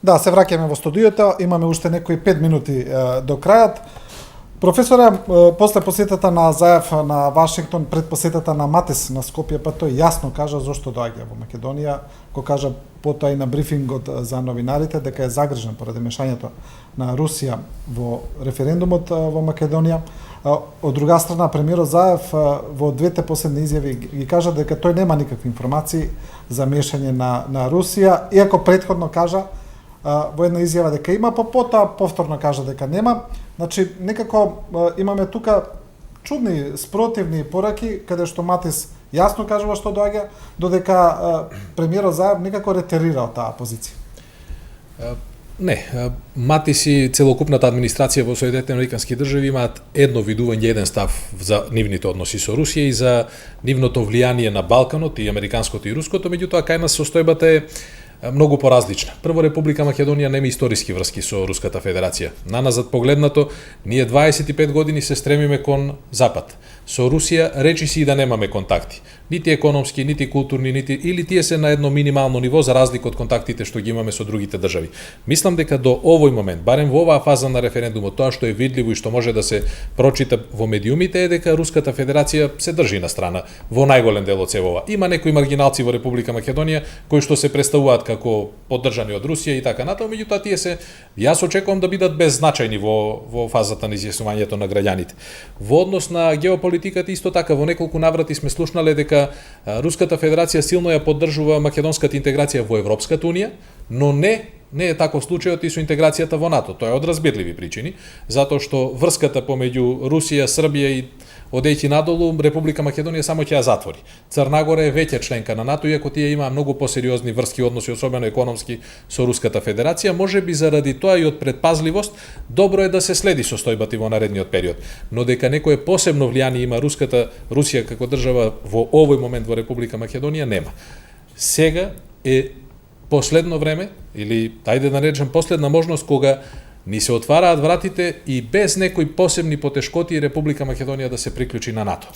Да, се враќаме во студиото, имаме уште некои 5 минути до крајот. Професоре, после посетата на Заев на Вашингтон, пред посетата на Матис на Скопје, па тој јасно кажа зошто доаѓа во Македонија, го кажа потоа и на брифингот за новинарите дека е загрижен поради мешањето на Русија во референдумот во Македонија. Од друга страна, премиерот Заев во двете последни изјави ги кажа дека тој нема никакви информации за мешање на Русија, иако претходно кажа во една изјава дека има, па потоа повторно кажа дека нема. Значи, некако имаме тука чудни, спротивни пораки, каде што Матис јасно кажува што доаѓа, додека премиерот Заев некако ретерира од таа позиција. Не, Матис и целокупната администрација во Соединетите Американски држави имаат едно видување, еден став за нивните односи со Русија и за нивното влијание на Балканот и американското и руското, меѓутоа кај нас состојбата е многу поразлична. Прво, Република Македонија нема историски врски со Руската Федерација. Наназад погледнато, ние 25 години се стремиме кон Запад. Со Русија речиси и да немаме контакти. Нити економски, нити културни, нити или тие се на едно минимално ниво за разлика од контактите што ги имаме со другите држави. Мислам дека до овој момент, барем во оваа фаза на референдумот, тоа што е видливо и што може да се прочита во медиумите е дека Руската Федерација се држи на страна во најголем дел од севова. Има некои маргиналци во Република Македонија кои што се представуваат како поддржани од Русија и така натаму, меѓутоа тие се, јас очекувам да бидат беззначајни во фазата на изјаснувањето на граѓаните. Во однос на геополитиката исто така во неколку наврати сме слушнале дека Руската Федерација силно ја поддржува македонската интеграција во Европската унија, но не е таков случајот и со интеграцијата во НАТО. Тоа е од разбирливи причини, затоа што врската помеѓу Русија, Србија и одејќи надолу, Република Македонија само ќе ја затвори. Црна Гора е веќе членка на НАТО, иако тие имаа многу посериозни врски односи, особено економски, со Руската Федерација. Може би заради тоа и од предпазливост, добро е да се следи состојбата во наредниот период. Но дека некое посебно влијание има Русија како држава во овој момент во Република Македонија, нема. Сега е последно време, или тајде да наречем последна можност, кога ни се отвараат вратите и без некои посебни потешкоти Република Македонија да се приклучи на НАТО.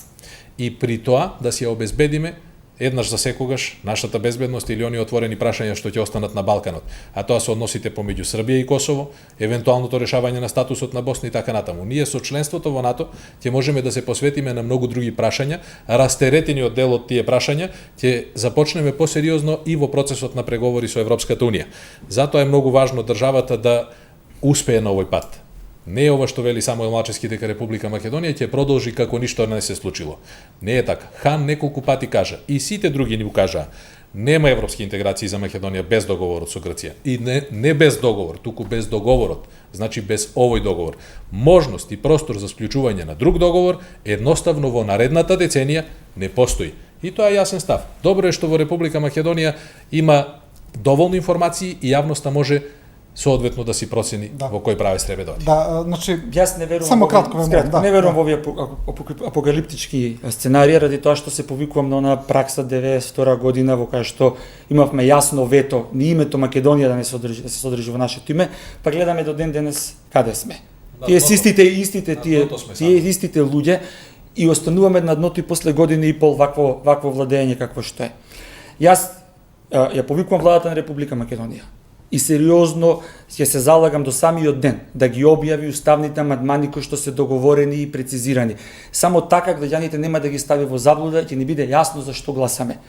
И при тоа да си ја обезбедиме еднаш за секогаш нашата безбедност или оние отворени прашања што ќе останат на Балканот, а тоа се односите помеѓу Србија и Косово, евентуалното решавање на статусот на Босна и така натаму. Ние со членството во НАТО ќе можеме да се посветиме на многу други прашања, растеретени од дел од тие прашања, ќе започнеме посериозно и во процесот на преговори со Европската унија. Затоа е многу важно државата да успее на овој пат. Не е ова што вели Самуил Малчевски дека Република Македонија ќе продолжи како ништо не се случило. Не е така. Хан неколку пати кажа и сите други ни го кажаа. Нема европски интеграции за Македонија без договорот со Грција. И не без договор, туку без договорот, значи без овој договор. Можност и простор за склучување на друг договор едноставно во наредната деценија не постои. И тоа е јасен став. Добро е што во Република Македонија има доволно информации и јавноста може соодветно да си процени во кој правец треба да оди. Да, значи јас не верувам само кратко не верувам во овие апокалиптички сценарии ради тоа што се повикувам на она пракса 92 година во кај што имавме јасно вето ни името Македонија да се содржи во нашето име, па гледаме до ден денес каде сме. Тие истите истите луѓе и остануваме на дното и после година и пол вакво владење какво што е. Јас ја повикувам владата на Република Македонија и сериозно ќе се залагам до самиот ден да ги објави уставните амандмани кои што се договорени и прецизирани. Само така граѓаните нема да ги стави во заблуда, ќе ни биде јасно за што гласаме.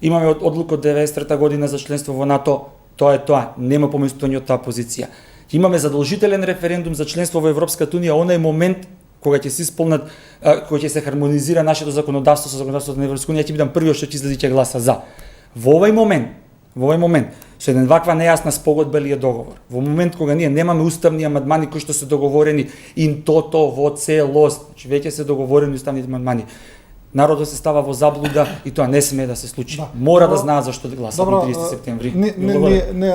Имаме одлука од 93 година за членство во НАТО, тоа е тоа, нема поместување од таа позиција. Имаме задолжителен референдум за членство во Европската унија, онај момент кога ќе се исполнат, кога ќе се хармонизира нашето законодавство со законодавството на Европската унија, ќе бидам првиот што ќе излезе ќе гласа за. Во овој момент, со еден ваква нејасна спогодба или договор, во момент кога ние немаме уставни амандмани кои што се договорени ин тото во целост, значи веќе се договорени уставните амандмани, народот се става во заблуда и тоа не смее да се случи. Мора да знаат зашто да гласат на 30 септември.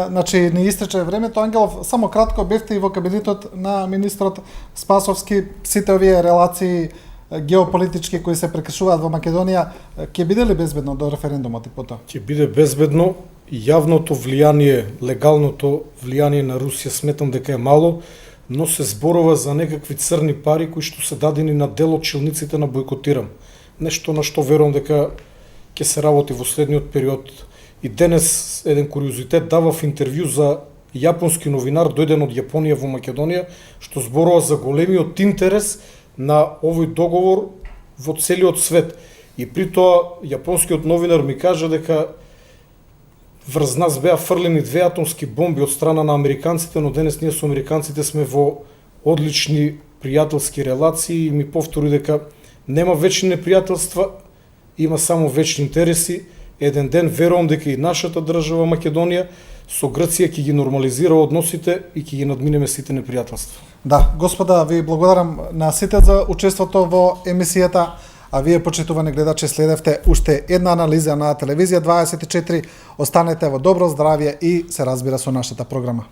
Значи не истече времето, Ангелов, само кратко бевте и во кабинетот на министрот Спасовски, сите овие релации геополитички кои се прекршуваат во Македонија, ќе биде ли безбедно до референдумот и потоа? Ќе биде безбедно. Јавното влијание, легалното влијание на Русија сметам дека е мало, но се зборува за некакви црни пари кои што се дадени на дел од челниците на Бојкотирам. Нешто на што верувам дека ќе се работи во следниот период. И денес еден куриозитет, давав интервју за јапонски новинар дојден од Јапонија во Македонија, што зборува за големиот интерес на овој договор во целиот свет. И при тоа јапонскиот новинар ми кажа дека врз нас беа фрлени 2 атомски бомби од страна на американците, но денес ние со американците сме во одлични пријателски релации и ми повтори дека нема вечни непријателства, има само вечни интереси. Еден ден верувам дека и нашата држава Македонија со Грција ќе ги нормализира односите и ќе ги надминеме сите непријателства. Да, господа, ви благодарам на сите за учеството во емисијата, а вие, почитувани гледачи, следевте уште една анализа на Телевизија 24. Останете во добро здравје и се разбира со нашата програма.